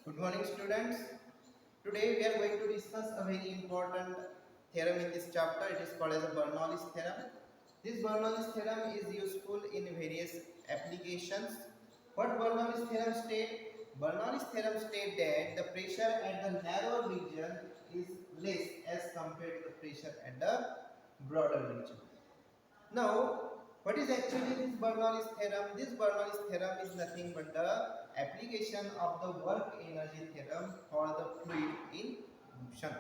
Good morning, students. Today we are going to discuss a very important theorem in this chapter. It is called as a Bernoulli's theorem. This Bernoulli's theorem is useful in various applications. What Bernoulli's theorem state? Bernoulli's theorem state that the pressure at the narrow region is less as compared to the pressure at the broader region. Now, what is actually this Bernoulli's theorem? This Bernoulli's theorem is nothing but the application of the work energy theorem for the fluid in motion.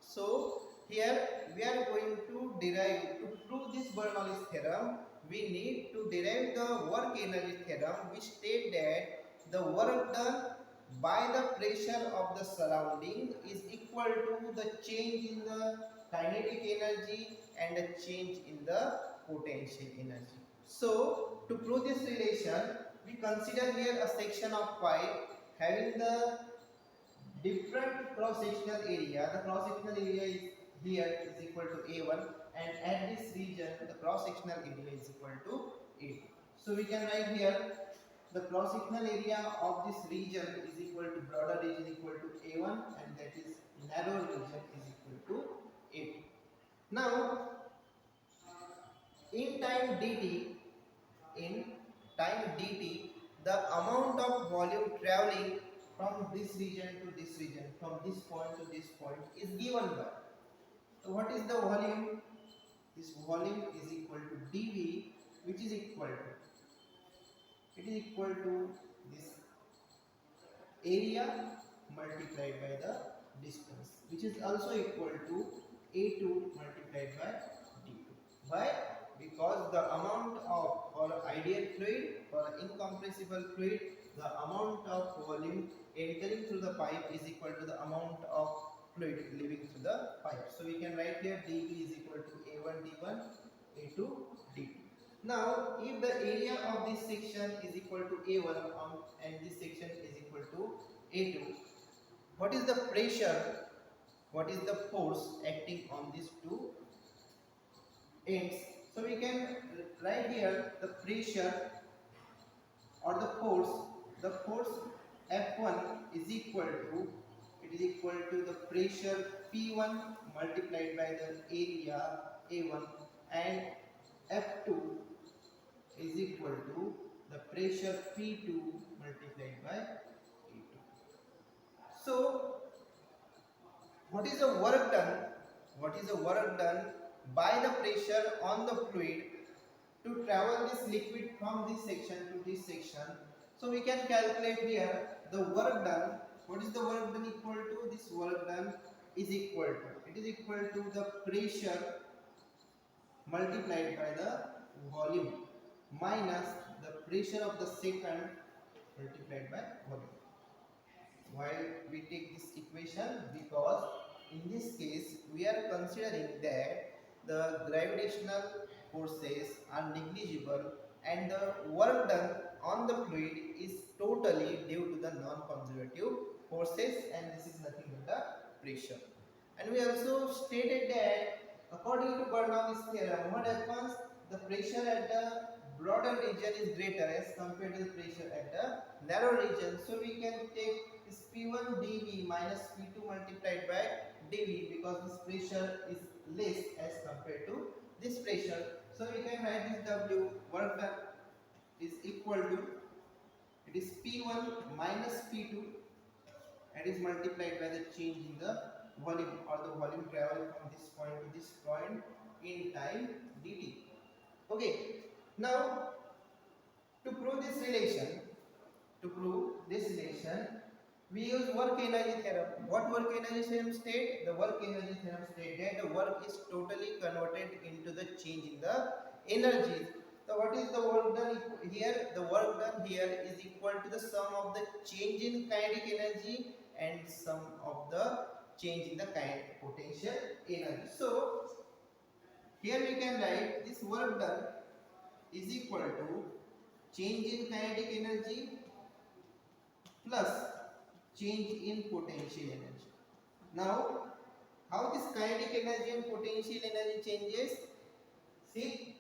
So, here we are going to derive, to prove this Bernoulli's theorem, we need to derive the work energy theorem which state that the work done by the pressure of the surrounding is equal to the change in the kinetic energy and the change in the potential energy. So, to prove this relation, we consider here a section of pipe having the different cross-sectional area. The cross-sectional area is here is equal to A1, and at this region the cross-sectional area is equal to A2. So we can write here the cross-sectional area of this region is equal to broader region equal to A1, and that is narrow region is equal to A2. Now in time dt, in time dt, the amount of volume traveling from this region to this region, from this point to this point is given by. So what is the volume? This volume is equal to dv, which is equal to, it is equal to this area multiplied by the distance, which is also equal to A2 multiplied by D2. Why? Because the amount of, for ideal fluid, for incompressible fluid, the amount of volume entering through the pipe is equal to the amount of fluid leaving through the pipe. So we can write here dV is equal to A1 D1, A2 D2. Now, if the area of this section is equal to A1 and this section is equal to A2, what is the pressure? What is the force acting on these two ends? So we can write here the pressure or the force F1 is equal to, it is equal to the pressure P1 multiplied by the area A1, and F2 is equal to the pressure P2 multiplied by A2. So what is the work done? What is the work done by the pressure on the fluid to travel this liquid from this section to this section? So we can calculate here the work done. What is the work done equal to? This work done is equal to, it is equal to the pressure multiplied by the volume minus the pressure of the second multiplied by volume. Why we take this equation? Because in this case we are considering that the gravitational forces are negligible and the work done on the fluid is totally due to the non-conservative forces, and this is nothing but the pressure. And we also stated that according to Bernoulli's theorem, what happens? The pressure at the broader region is greater as compared to the pressure at the narrow region. So we can take this P1 dV minus P2 multiplied by dV, because this pressure is less as compared to this pressure. So we can write this W work done is equal to, it is P1 minus P2, and is multiplied by the change in the volume or the volume travel from this point to this point in time dt. Okay, now to prove this relation, we use work energy theorem. What work energy theorem state? The work energy theorem state that the work is totally converted into the change in the energies. So what is the work done here? The work done here is equal to the sum of the change in kinetic energy and sum of the change in the kinetic potential energy. So here we can write this work done is equal to change in kinetic energy plus change in potential energy. Now, how this kinetic energy and potential energy changes? See,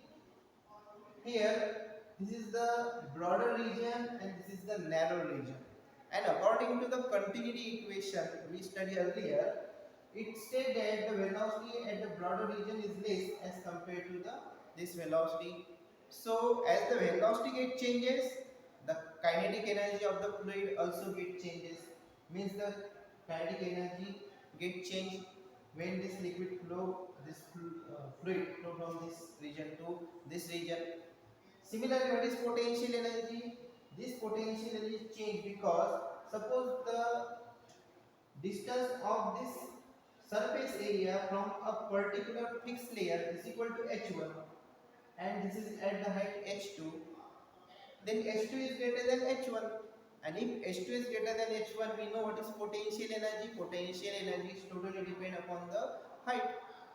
here this is the broader region and this is the narrow region. And according to the continuity equation we studied earlier, it said that the velocity at the broader region is less as compared to the this velocity. So as the velocity get changes, the kinetic energy of the fluid also get changes. Means the kinetic energy get changed when this liquid flow, this fluid flow from this region to this region. Similarly, what is potential energy? This potential energy change because suppose the distance of this surface area from a particular fixed layer is equal to h1 and this is at the height h2, then h2 is greater than h1, and if h2 is greater than h1 we know what is potential energy. Potential energy is totally depend upon the height.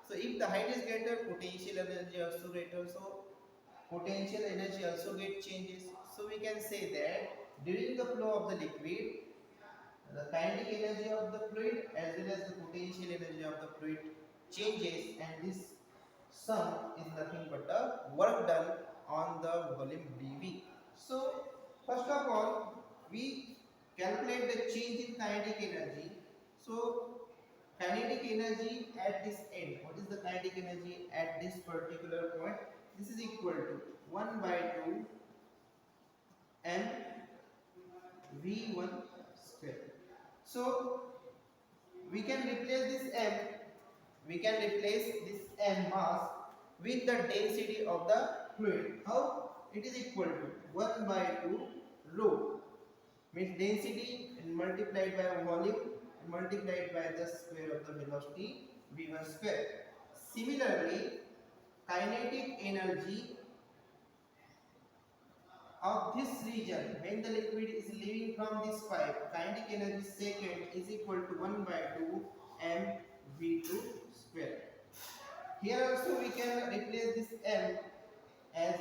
So if the height is greater, potential energy also greater, so potential energy also get changes. So we can say that during the flow of the liquid, the kinetic energy of the fluid as well as the potential energy of the fluid changes, and this sum is nothing but the work done on the volume dV. So first of all we calculate the change in kinetic energy. So kinetic energy at this end, what is the kinetic energy at this particular point? This is equal to 1 by 2 m v1 square. So we can replace this m, we can replace this m mass with the density of the fluid. How? It is equal to 1 by 2 rho, means density and multiplied by volume and multiplied by the square of the velocity v1 square. Similarly, kinetic energy of this region when the liquid is leaving from this pipe, kinetic energy second is equal to 1 by 2 m v2 square. Here also we can replace this m as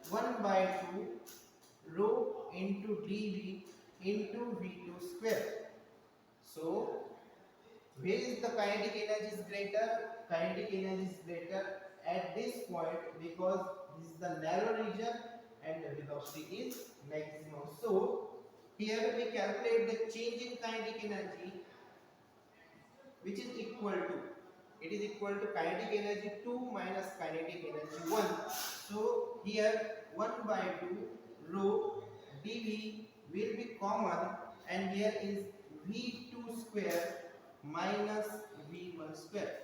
1 by 2 rho into dv into v2 square. So where is the kinetic energy is greater? Kinetic energy is greater at this point because this is the narrow region and the velocity is maximum. So here we calculate the change in kinetic energy, which is equal to, it is equal to kinetic energy 2 minus kinetic energy 1. So here 1 by 2 rho dV will be common, and here is v2 square minus v1 square.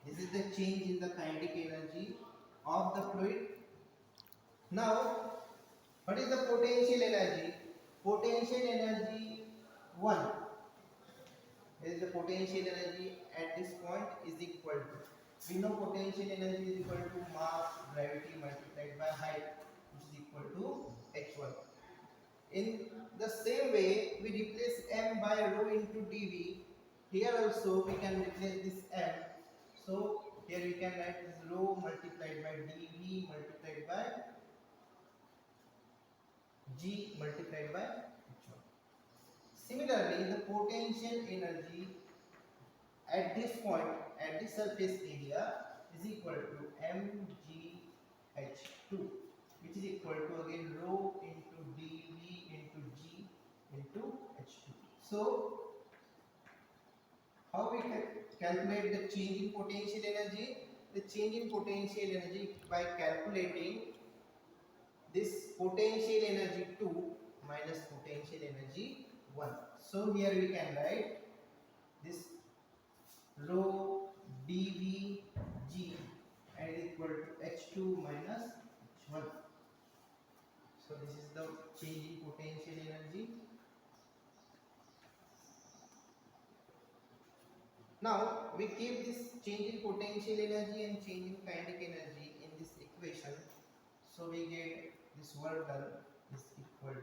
This is the change in the kinetic energy of the fluid. Now what is the potential energy? Potential energy 1 is the potential energy at this point is equal to, we know potential energy is equal to mass gravity multiplied by height, which is equal to h1. In the same way we replace m by rho into dV. Here also we can replace this m. So here we can write this rho multiplied by dV multiplied by g multiplied by h1. Similarly, the potential energy at this point, at the surface area, is equal to mgh2, which is equal to again rho into dv into g into h2. So how we can calculate the change in potential energy? The change in potential energy by calculating this potential energy 2 minus potential energy 1. So here we can write this rho dvg and is equal to h2 minus h1. So this is the change in potential energy. Now we keep this change in potential energy and change in kinetic energy in this equation. So we get this work done is equal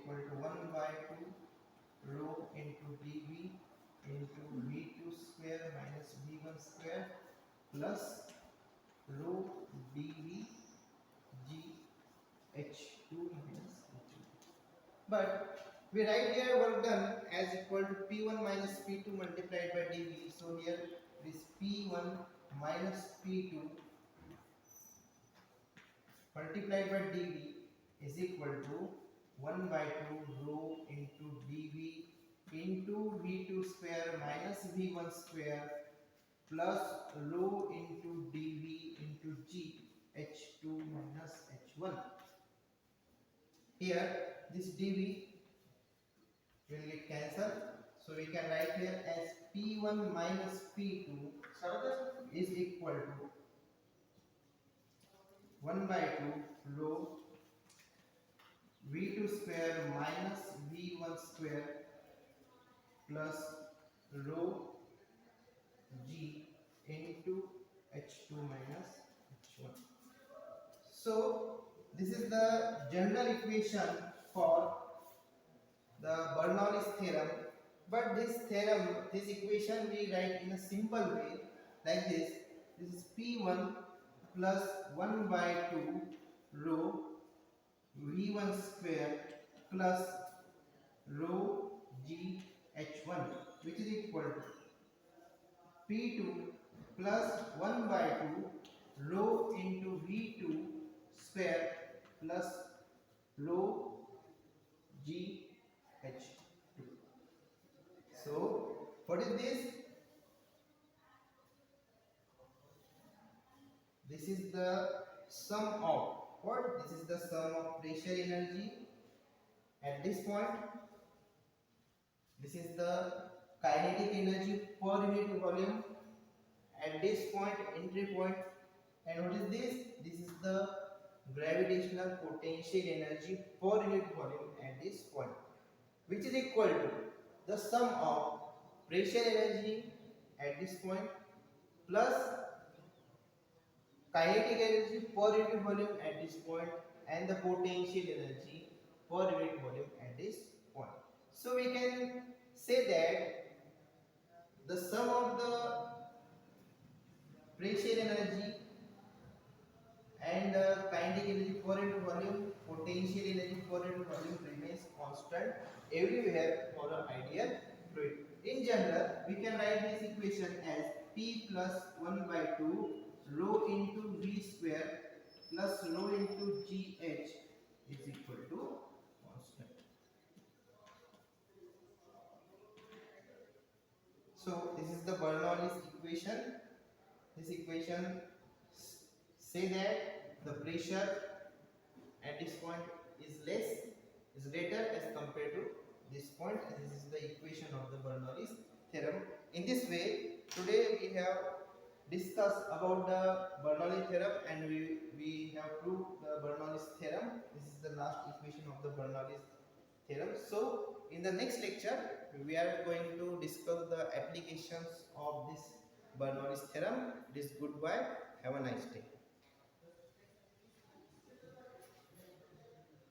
to 1 by 2 rho into dv into v2 square minus v1 square plus rho dv g h2 minus h2. But we write here work done as equal to p1 minus p2 multiplied by dv. So here this p1 minus p2 multiplied by dv is equal to 1 by 2 rho into dV into V2 square minus V1 square plus rho into dV into G H2 minus H1. Here this dV will get cancelled, so we can write here as P1 minus P2 is equal to 1 by 2 rho V2 square minus V1 square plus rho G into H2 minus H1. So this is the general equation for the Bernoulli's theorem, but this equation we write in a simple way like this. This is P1 plus 1 by 2 rho V1 square plus rho G H1, which is equal to P2 plus 1 by 2 rho into V2 square plus rho G H2. So what is this? This is the sum of what? This is the sum of pressure energy at this point. This is the kinetic energy per unit volume at this point, entry point. And what is this? This is the gravitational potential energy per unit volume at this point, which is equal to the sum of pressure energy at this point plus kinetic energy per unit volume at this point and the potential energy per unit volume at this point. So we can say that the sum of the pressure energy and kinetic energy per unit volume, potential energy per unit volume remains constant everywhere for an ideal fluid. In general, we can write this equation as P plus 1 by 2 rho into V square plus rho into GH is equal to constant. So this is the Bernoulli's equation. This equation say that the pressure at this point is greater as compared to this point. This is the equation of the Bernoulli's theorem. In this way, today we have discussed about the Bernoulli theorem and we have proved the Bernoulli's theorem. This is the last equation of the Bernoulli's theorem. So in the next lecture we are going to discuss the applications of this Bernoulli's theorem. It is goodbye. Have a nice day.